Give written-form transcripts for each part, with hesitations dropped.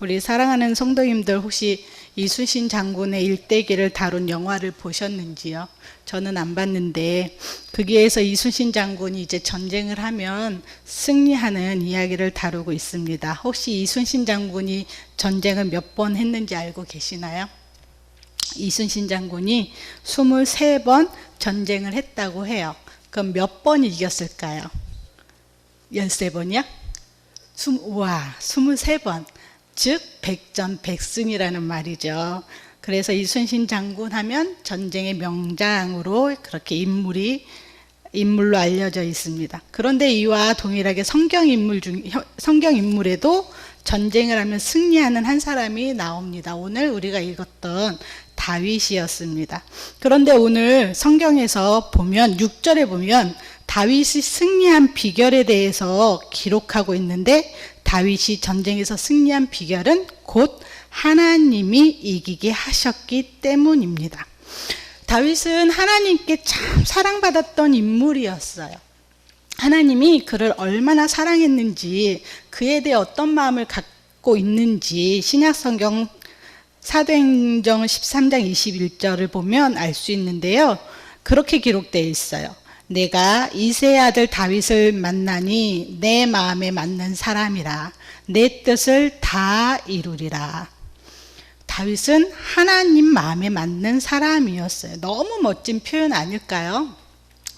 우리 사랑하는 성도님들 혹시 이순신 장군의 일대기를 다룬 영화를 보셨는지요? 저는 안 봤는데 거기에서 이순신 장군이 이제 전쟁을 하면 승리하는 이야기를 다루고 있습니다. 혹시 이순신 장군이 전쟁을 몇 번 했는지 알고 계시나요? 이순신 장군이 23번 전쟁을 했다고 해요. 그럼 몇 번 이겼을까요? 13번이요? 23번. 즉 백전백승이라는 말이죠. 그래서 이순신 장군 하면 전쟁의 명장으로 그렇게 인물로 알려져 있습니다. 그런데 이와 동일하게 성경 인물에도 전쟁을 하면 승리하는 한 사람이 나옵니다. 오늘 우리가 읽었던 다윗이었습니다. 그런데 오늘 성경에서 보면 6절에 보면 다윗이 승리한 비결에 대해서 기록하고 있는데, 다윗이 전쟁에서 승리한 비결은 곧 하나님이 이기게 하셨기 때문입니다. 다윗은 하나님께 참 사랑받았던 인물이었어요. 하나님이 그를 얼마나 사랑했는지, 그에 대해 어떤 마음을 갖고 있는지 신약성경 사도행전 13장 21절을 보면 알 수 있는데요. 그렇게 기록되어 있어요. 내가 이새의 아들 다윗을 만나니 내 마음에 맞는 사람이라, 내 뜻을 다 이루리라. 다윗은 하나님 마음에 맞는 사람이었어요. 너무 멋진 표현 아닐까요?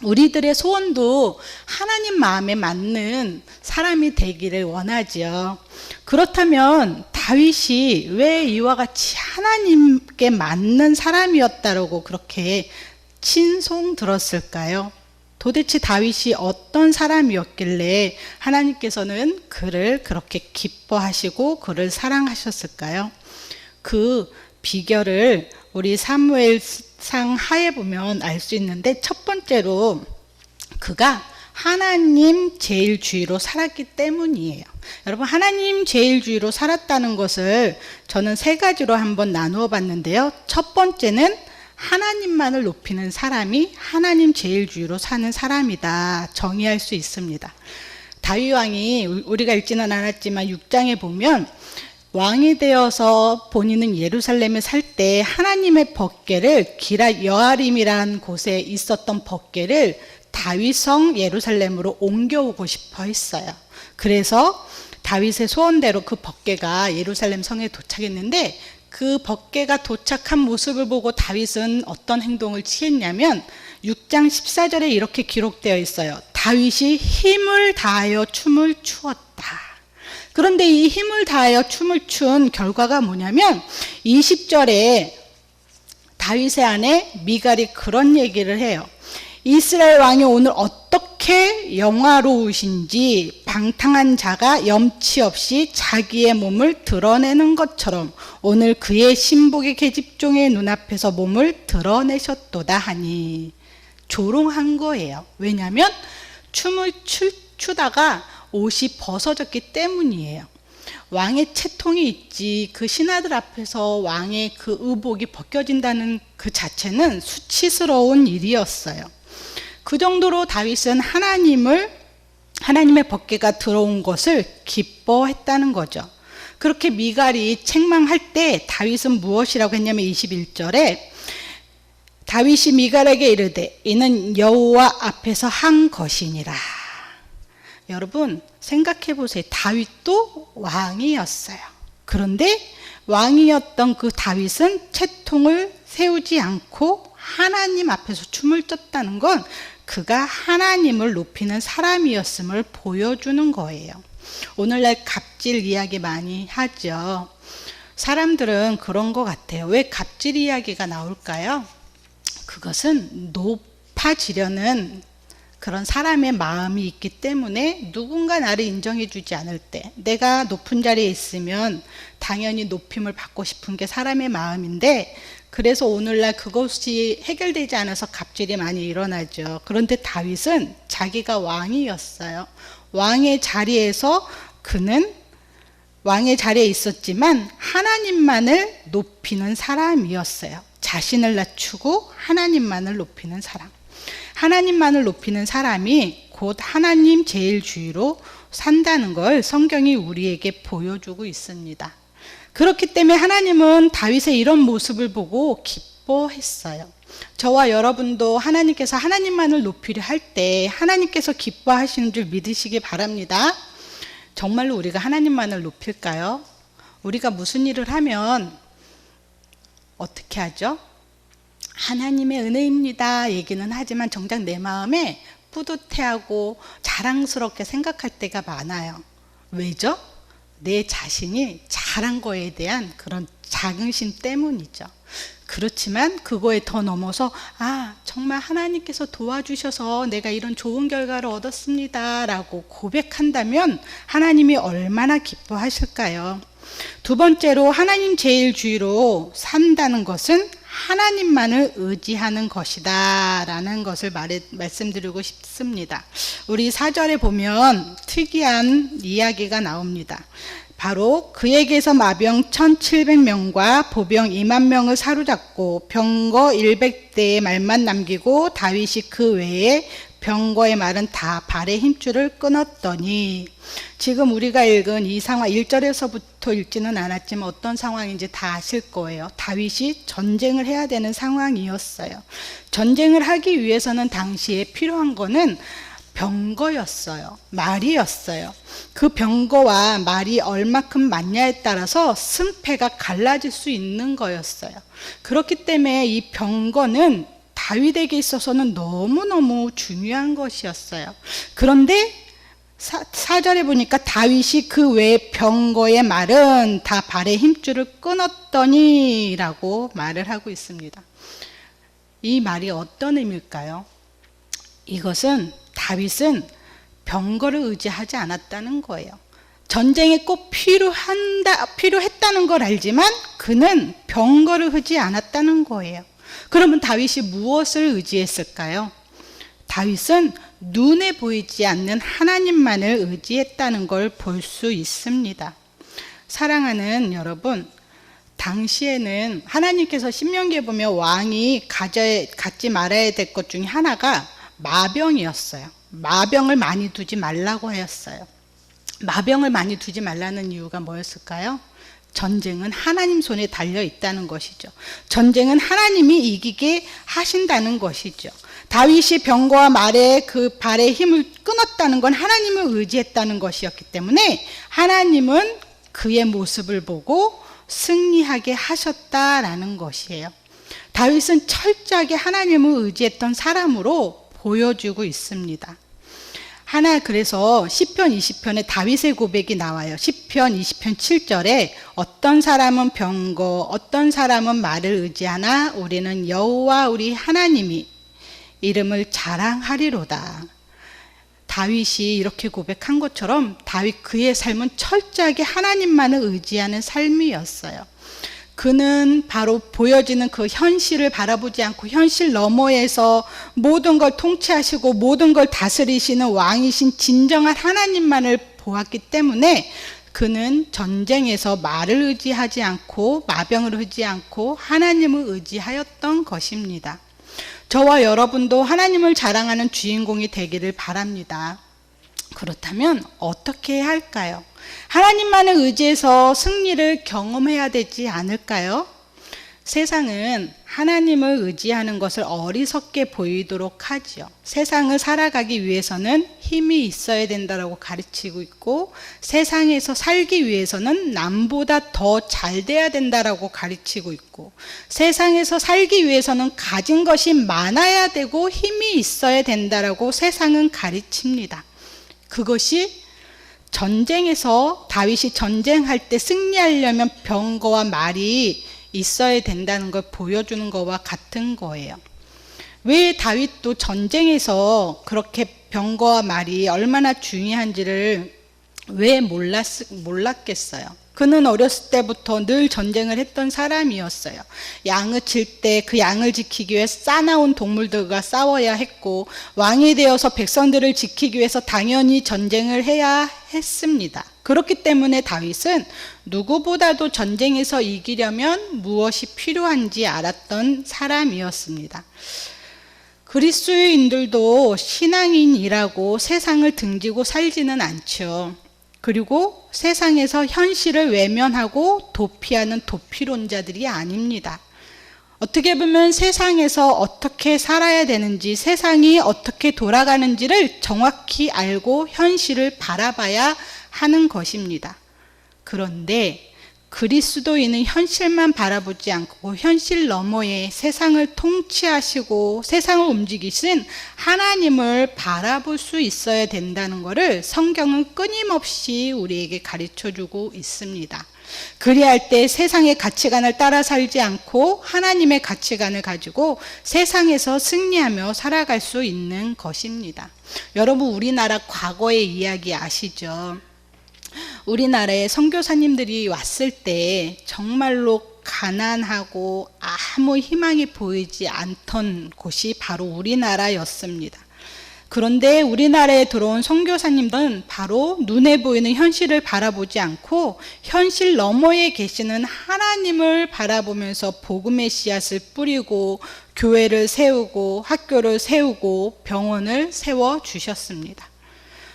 우리들의 소원도 하나님 마음에 맞는 사람이 되기를 원하지요. 그렇다면 다윗이 왜 이와 같이 하나님께 맞는 사람이었다라고 그렇게 칭송 들었을까요? 도대체 다윗이 어떤 사람이었길래 하나님께서는 그를 그렇게 기뻐하시고 그를 사랑하셨을까요? 그 비결을 우리 사무엘상 하에 보면 알 수 있는데, 첫 번째로 그가 하나님 제일주의로 살았기 때문이에요. 여러분, 하나님 제일주의로 살았다는 것을 저는 세 가지로 한번 나누어 봤는데요. 첫 번째는 하나님만을 높이는 사람이 하나님 제일주의로 사는 사람이다 정의할 수 있습니다. 다윗 왕이 우리가 읽지는 않았지만 6장에 보면 왕이 되어서 본인은 예루살렘에 살 때 하나님의 법궤를 기럇 여아림이라는 곳에 있었던 법궤를 다윗성 예루살렘으로 옮겨오고 싶어 했어요. 그래서 다윗의 소원대로 그 법궤가 예루살렘 성에 도착했는데, 그 법궤가 도착한 모습을 보고 다윗은 어떤 행동을 취했냐면 6장 14절에 이렇게 기록되어 있어요. 다윗이 힘을 다하여 춤을 추었다. 그런데 이 힘을 다하여 춤을 춘 결과가 뭐냐면 20절에 다윗의 아내 미갈이 그런 얘기를 해요. 이스라엘 왕이 오늘 어떻게 영화로우신지, 방탕한 자가 염치 없이 자기의 몸을 드러내는 것처럼 오늘 그의 신복의 계집종의 눈앞에서 몸을 드러내셨도다 하니, 조롱한 거예요. 왜냐하면 춤을 추다가 옷이 벗어졌기 때문이에요. 왕의 채통이 있지 그 신하들 앞에서 왕의 그 의복이 벗겨진다는 그 자체는 수치스러운 일이었어요. 그 정도로 다윗은 하나님의 법궤가 들어온 것을 기뻐했다는 거죠. 그렇게 미갈이 책망할 때 다윗은 무엇이라고 했냐면 21절에 다윗이 미갈에게 이르되 이는 여호와 앞에서 한 것이니라. 여러분 생각해 보세요. 다윗도 왕이었어요. 그런데 왕이었던 그 다윗은 채통을 세우지 않고 하나님 앞에서 춤을 췄다는 건 그가 하나님을 높이는 사람이었음을 보여주는 거예요. 오늘날 갑질 이야기 많이 하죠. 사람들은 그런 것 같아요. 왜 갑질 이야기가 나올까요? 그것은 높아지려는 그런 사람의 마음이 있기 때문에, 누군가 나를 인정해 주지 않을 때 내가 높은 자리에 있으면 당연히 높임을 받고 싶은 게 사람의 마음인데, 그래서 오늘날 그것이 해결되지 않아서 갑질이 많이 일어나죠. 그런데 다윗은 자기가 왕이었어요. 왕의 자리에서 그는 왕의 자리에 있었지만 하나님만을 높이는 사람이었어요. 자신을 낮추고 하나님만을 높이는 사람. 하나님만을 높이는 사람이 곧 하나님 제일주의로 산다는 걸 성경이 우리에게 보여주고 있습니다. 그렇기 때문에 하나님은 다윗의 이런 모습을 보고 기뻐했어요. 저와 여러분도 하나님께서 하나님만을 높이려 할 때 하나님께서 기뻐하시는 줄 믿으시기 바랍니다. 정말로 우리가 하나님만을 높일까요? 우리가 무슨 일을 하면 어떻게 하죠? 하나님의 은혜입니다 얘기는 하지만 정작 내 마음에 뿌듯해하고 자랑스럽게 생각할 때가 많아요. 왜죠? 내 자신이 잘한 거에 대한 그런 자긍심 때문이죠. 그렇지만 그거에 더 넘어서 정말 하나님께서 도와주셔서 내가 이런 좋은 결과를 얻었습니다 라고 고백한다면 하나님이 얼마나 기뻐하실까요? 두 번째로 하나님 제일주의로 산다는 것은 하나님만을 의지하는 것이다 라는 것을 말씀드리고 싶습니다. 우리 4절에 보면 특이한 이야기가 나옵니다. 바로 그에게서 마병 1700명과 보병 2만 명을 사로잡고 병거 100대의 말만 남기고 다윗이 그 외에 병거의 말은 다 발의 힘줄을 끊었더니, 지금 우리가 읽은 이 상황 1절에서부터 읽지는 않았지만 어떤 상황인지 다 아실 거예요. 다윗이 전쟁을 해야 되는 상황이었어요. 전쟁을 하기 위해서는 당시에 필요한 거는 병거였어요. 말이었어요. 그 병거와 말이 얼마큼 많냐에 따라서 승패가 갈라질 수 있는 거였어요. 그렇기 때문에 이 병거는 다윗에게 있어서는 너무너무 중요한 것이었어요. 그런데 4절에 보니까 다윗이 그 외 병거의 말은 다 발의 힘줄을 끊었더니 라고 말을 하고 있습니다. 이 말이 어떤 의미일까요? 이것은 다윗은 병거를 의지하지 않았다는 거예요. 전쟁에 꼭 필요했다는 걸 알지만 그는 병거를 의지 않았다는 거예요. 그러면 다윗이 무엇을 의지했을까요? 다윗은 눈에 보이지 않는 하나님만을 의지했다는 걸 볼 수 있습니다. 사랑하는 여러분, 당시에는 하나님께서 신명기에 보면 왕이 갖지 말아야 될 것 중에 하나가 마병이었어요. 마병을 많이 두지 말라고 하였어요. 마병을 많이 두지 말라는 이유가 뭐였을까요? 전쟁은 하나님 손에 달려 있다는 것이죠. 전쟁은 하나님이 이기게 하신다는 것이죠. 다윗이 병거와 말의 그 발의 힘을 끊었다는 건 하나님을 의지했다는 것이었기 때문에 하나님은 그의 모습을 보고 승리하게 하셨다라는 것이에요. 다윗은 철저하게 하나님을 의지했던 사람으로 보여주고 있습니다. 그래서 시편 20편에 다윗의 고백이 나와요. 시편 20편 7절에 어떤 사람은 병거, 어떤 사람은 말을 의지하나 우리는 여호와 우리 하나님이 이름을 자랑하리로다. 다윗이 이렇게 고백한 것처럼 다윗 그의 삶은 철저하게 하나님만을 의지하는 삶이었어요. 그는 바로 보여지는 그 현실을 바라보지 않고 현실 너머에서 모든 걸 통치하시고 모든 걸 다스리시는 왕이신 진정한 하나님만을 보았기 때문에 그는 전쟁에서 말을 의지하지 않고 마병을 의지하지 않고 하나님을 의지하였던 것입니다. 저와 여러분도 하나님을 자랑하는 주인공이 되기를 바랍니다. 그렇다면 어떻게 해야 할까요? 하나님만을 의지해서 승리를 경험해야 되지 않을까요? 세상은 하나님을 의지하는 것을 어리석게 보이도록 하지요. 세상을 살아가기 위해서는 힘이 있어야 된다고 가르치고 있고, 세상에서 살기 위해서는 남보다 더 잘 돼야 된다고 가르치고 있고, 세상에서 살기 위해서는 가진 것이 많아야 되고 힘이 있어야 된다고 세상은 가르칩니다. 그것이 전쟁에서 다윗이 전쟁할 때 승리하려면 병거와 말이 있어야 된다는 걸 보여주는 것과 같은 거예요. 왜 다윗도 전쟁에서 그렇게 병거와 말이 얼마나 중요한지를 왜 몰랐겠어요? 그는 어렸을 때부터 늘 전쟁을 했던 사람이었어요. 양을 칠 때 그 양을 지키기 위해 싸나운 동물들과 싸워야 했고, 왕이 되어서 백성들을 지키기 위해서 당연히 전쟁을 해야 했습니다. 그렇기 때문에 다윗은 누구보다도 전쟁에서 이기려면 무엇이 필요한지 알았던 사람이었습니다. 그리스도인들도 신앙인이라고 세상을 등지고 살지는 않죠. 그리고 세상에서 현실을 외면하고 도피하는 도피론자들이 아닙니다. 어떻게 보면 세상에서 어떻게 살아야 되는지, 세상이 어떻게 돌아가는지를 정확히 알고 현실을 바라봐야 하는 것입니다. 그런데 그리스도인은 현실만 바라보지 않고 현실 너머에 세상을 통치하시고 세상을 움직이신 하나님을 바라볼 수 있어야 된다는 것을 성경은 끊임없이 우리에게 가르쳐주고 있습니다. 그리할 때 세상의 가치관을 따라 살지 않고 하나님의 가치관을 가지고 세상에서 승리하며 살아갈 수 있는 것입니다. 여러분, 우리나라 과거의 이야기 아시죠? 우리나라에 선교사님들이 왔을 때 정말로 가난하고 아무 희망이 보이지 않던 곳이 바로 우리나라였습니다. 그런데 우리나라에 들어온 선교사님들은 바로 눈에 보이는 현실을 바라보지 않고 현실 너머에 계시는 하나님을 바라보면서 복음의 씨앗을 뿌리고 교회를 세우고 학교를 세우고 병원을 세워주셨습니다.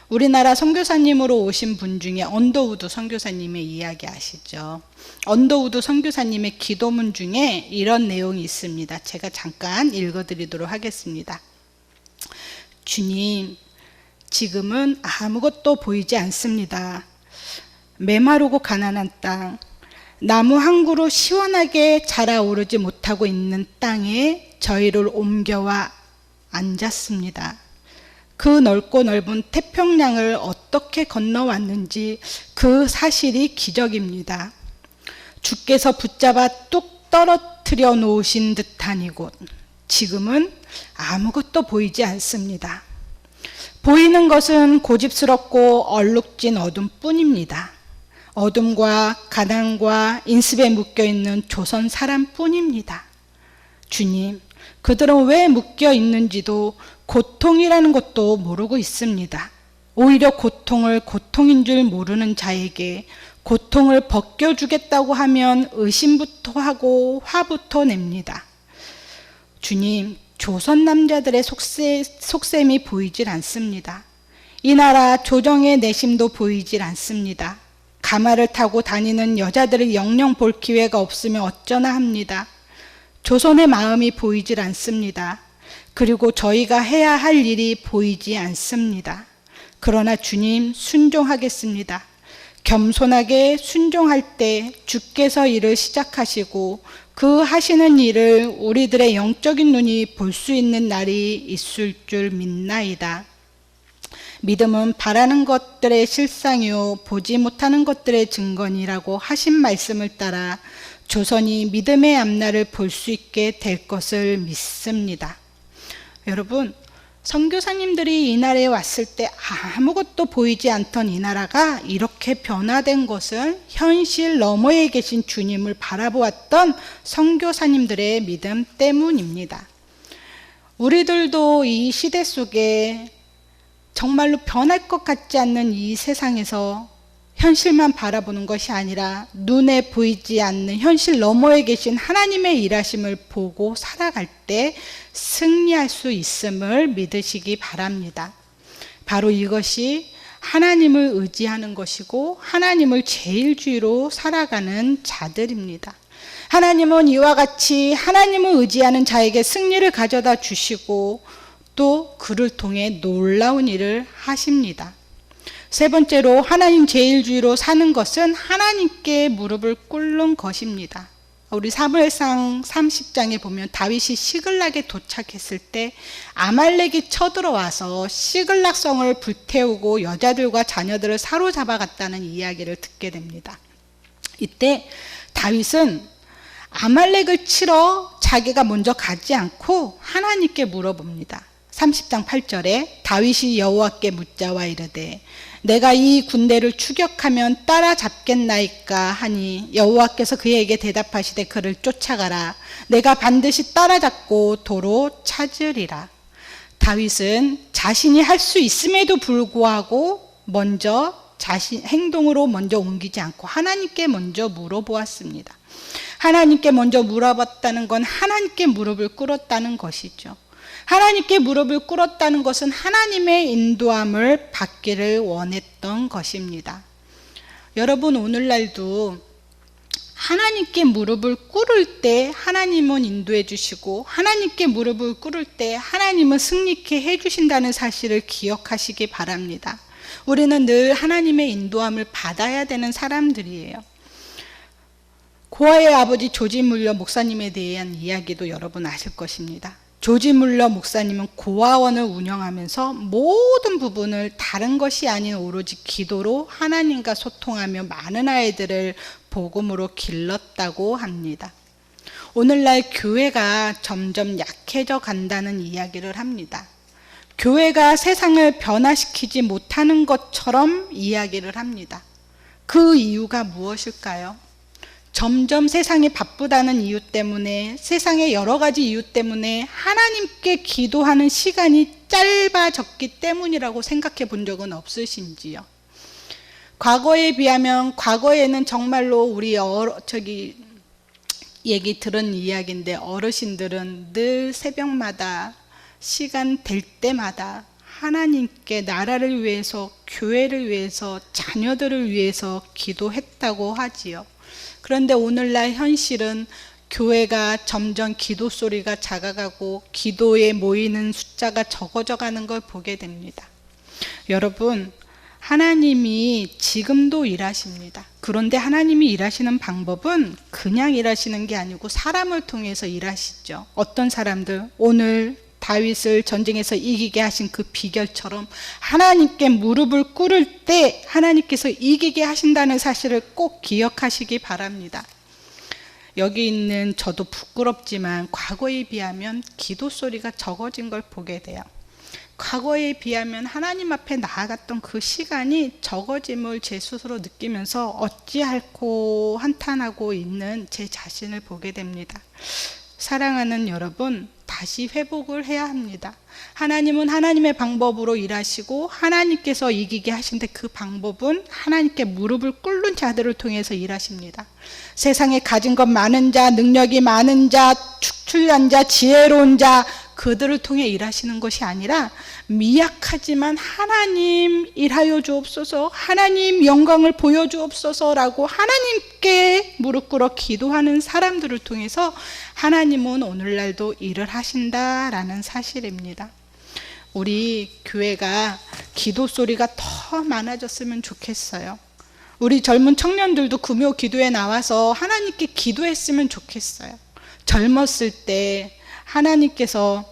우리나라 선교사님으로 오신 분 중에 언더우드 선교사님의 이야기 아시죠? 언더우드 선교사님의 기도문 중에 이런 내용이 있습니다. 제가 잠깐 읽어드리도록 하겠습니다. 주님, 지금은 아무것도 보이지 않습니다. 메마르고 가난한 땅, 나무 한 그루 시원하게 자라오르지 못하고 있는 땅에 저희를 옮겨와 앉았습니다. 그 넓고 넓은 태평양을 어떻게 건너왔는지 그 사실이 기적입니다. 주께서 붙잡아 뚝 떨어뜨려 놓으신 듯한 이곳, 지금은 아무것도 보이지 않습니다. 보이는 것은 고집스럽고 얼룩진 어둠뿐입니다. 어둠과 가난과 인습에 묶여있는 조선 사람뿐입니다. 주님, 그들은 왜 묶여 있는지도 고통이라는 것도 모르고 있습니다. 오히려 고통을 고통인 줄 모르는 자에게 고통을 벗겨주겠다고 하면 의심부터 하고 화부터 냅니다. 주님, 조선 남자들의 속셈이 보이질 않습니다. 이 나라 조정의 내심도 보이질 않습니다. 가마를 타고 다니는 여자들을 영영 볼 기회가 없으면 어쩌나 합니다. 조선의 마음이 보이질 않습니다. 그리고 저희가 해야 할 일이 보이지 않습니다. 그러나 주님, 순종하겠습니다. 겸손하게 순종할 때 주께서 일을 시작하시고 그 하시는 일을 우리들의 영적인 눈이 볼 수 있는 날이 있을 줄 믿나이다. 믿음은 바라는 것들의 실상이요 보지 못하는 것들의 증거니라고 하신 말씀을 따라 조선이 믿음의 앞날을 볼 수 있게 될 것을 믿습니다. 여러분, 선교사님들이 이 나라에 왔을 때 아무것도 보이지 않던 이 나라가 이렇게 변화된 것은 현실 너머에 계신 주님을 바라보았던 선교사님들의 믿음 때문입니다. 우리들도 이 시대 속에 정말로 변할 것 같지 않는 이 세상에서 현실만 바라보는 것이 아니라 눈에 보이지 않는 현실 너머에 계신 하나님의 일하심을 보고 살아갈 때 승리할 수 있음을 믿으시기 바랍니다. 바로 이것이 하나님을 의지하는 것이고 하나님을 제일주의로 살아가는 자들입니다. 하나님은 이와 같이 하나님을 의지하는 자에게 승리를 가져다 주시고 또 그를 통해 놀라운 일을 하십니다. 세 번째로 하나님 제일주의로 사는 것은 하나님께 무릎을 꿇는 것입니다. 우리 사무엘상 30장에 보면 다윗이 시글락에 도착했을 때 아말렉이 쳐들어와서 시글락 성을 불태우고 여자들과 자녀들을 사로잡아 갔다는 이야기를 듣게 됩니다. 이때 다윗은 아말렉을 치러 자기가 먼저 가지 않고 하나님께 물어봅니다. 30장 8절에 다윗이 여호와께 묻자와 이르되 내가 이 군대를 추격하면 따라잡겠나이까 하니 여호와께서 그에게 대답하시되 그를 쫓아가라. 내가 반드시 따라잡고 도로 찾으리라. 다윗은 자신이 할 수 있음에도 불구하고 먼저 자신 행동으로 먼저 옮기지 않고 하나님께 먼저 물어보았습니다. 하나님께 먼저 물어봤다는 건 하나님께 무릎을 꿇었다는 것이죠. 하나님께 무릎을 꿇었다는 것은 하나님의 인도함을 받기를 원했던 것입니다. 여러분 오늘날도 하나님께 무릎을 꿇을 때 하나님은 인도해 주시고 하나님께 무릎을 꿇을 때 하나님은 승리케 해 주신다는 사실을 기억하시기 바랍니다. 우리는 늘 하나님의 인도함을 받아야 되는 사람들이에요. 고아의 아버지 조지 물러 목사님에 대한 이야기도 여러분 아실 것입니다. 조지 물러 목사님은 고아원을 운영하면서 모든 부분을 다른 것이 아닌 오로지 기도로 하나님과 소통하며 많은 아이들을 복음으로 길렀다고 합니다. 오늘날 교회가 점점 약해져 간다는 이야기를 합니다. 교회가 세상을 변화시키지 못하는 것처럼 이야기를 합니다. 그 이유가 무엇일까요? 점점 세상이 바쁘다는 이유 때문에, 세상의 여러 가지 이유 때문에 하나님께 기도하는 시간이 짧아졌기 때문이라고 생각해 본 적은 없으신지요? 과거에 비하면, 과거에는 정말로 우리 얘기 들은 이야기인데, 어르신들은 늘 새벽마다 시간 될 때마다 하나님께 나라를 위해서, 교회를 위해서, 자녀들을 위해서 기도했다고 하지요. 그런데 오늘날 현실은 교회가 점점 기도 소리가 작아가고 기도에 모이는 숫자가 적어져 가는 걸 보게 됩니다. 여러분, 하나님이 지금도 일하십니다. 그런데 하나님이 일하시는 방법은 그냥 일하시는 게 아니고 사람을 통해서 일하시죠. 어떤 사람들, 오늘 다윗을 전쟁에서 이기게 하신 그 비결처럼 하나님께 무릎을 꿇을 때 하나님께서 이기게 하신다는 사실을 꼭 기억하시기 바랍니다. 여기 있는 저도 부끄럽지만 과거에 비하면 기도 소리가 적어진 걸 보게 돼요. 과거에 비하면 하나님 앞에 나아갔던 그 시간이 적어짐을 제 스스로 느끼면서 어찌할꼬 한탄하고 있는 제 자신을 보게 됩니다. 사랑하는 여러분, 다시 회복을 해야 합니다. 하나님은 하나님의 방법으로 일하시고 하나님께서 이기게 하신데 그 방법은 하나님께 무릎을 꿇는 자들을 통해서 일하십니다. 세상에 가진 것 많은 자, 능력이 많은 자, 축출한 자, 지혜로운 자, 그들을 통해 일하시는 것이 아니라 미약하지만 하나님 일하여 주옵소서, 하나님 영광을 보여주옵소서라고 하나님께 무릎 꿇어 기도하는 사람들을 통해서 하나님은 오늘날도 일을 하신다라는 사실입니다. 우리 교회가 기도 소리가 더 많아졌으면 좋겠어요. 우리 젊은 청년들도 금요 기도에 나와서 하나님께 기도했으면 좋겠어요. 젊었을 때 하나님께서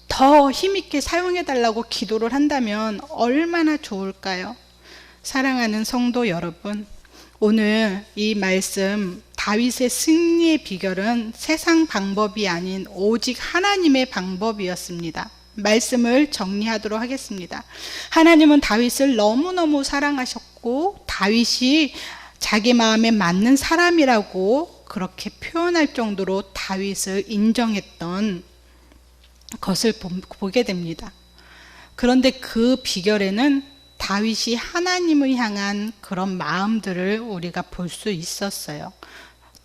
더 힘있게 사용해달라고 기도를 한다면 얼마나 좋을까요? 사랑하는 성도 여러분, 오늘 이 말씀 다윗의 승리의 비결은 세상 방법이 아닌 오직 하나님의 방법이었습니다. 말씀을 정리하도록 하겠습니다. 하나님은 다윗을 너무너무 사랑하셨고 다윗이 자기 마음에 맞는 사람이라고 그렇게 표현할 정도로 다윗을 인정했던 것을 보게 됩니다. 그런데 그 비결에는 다윗이 하나님을 향한 그런 마음들을 우리가 볼 수 있었어요.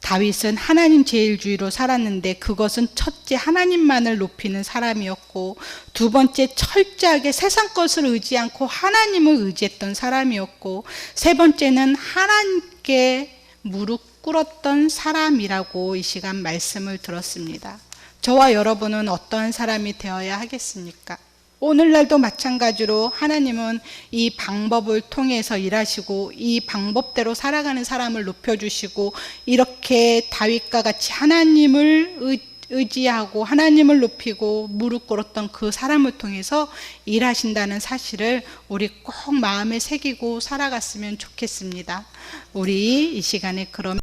다윗은 하나님 제일주의로 살았는데 그것은 첫째 하나님만을 높이는 사람이었고, 두 번째 철저하게 세상 것을 의지 않고 하나님을 의지했던 사람이었고, 세 번째는 하나님께 무릎 꿇었던 사람이라고 이 시간 말씀을 들었습니다. 저와 여러분은 어떠한 사람이 되어야 하겠습니까? 오늘날도 마찬가지로 하나님은 이 방법을 통해서 일하시고 이 방법대로 살아가는 사람을 높여주시고, 이렇게 다윗과 같이 하나님을 의지하고 하나님을 높이고 무릎 꿇었던 그 사람을 통해서 일하신다는 사실을 우리 꼭 마음에 새기고 살아갔으면 좋겠습니다. 우리 이 시간에 그럼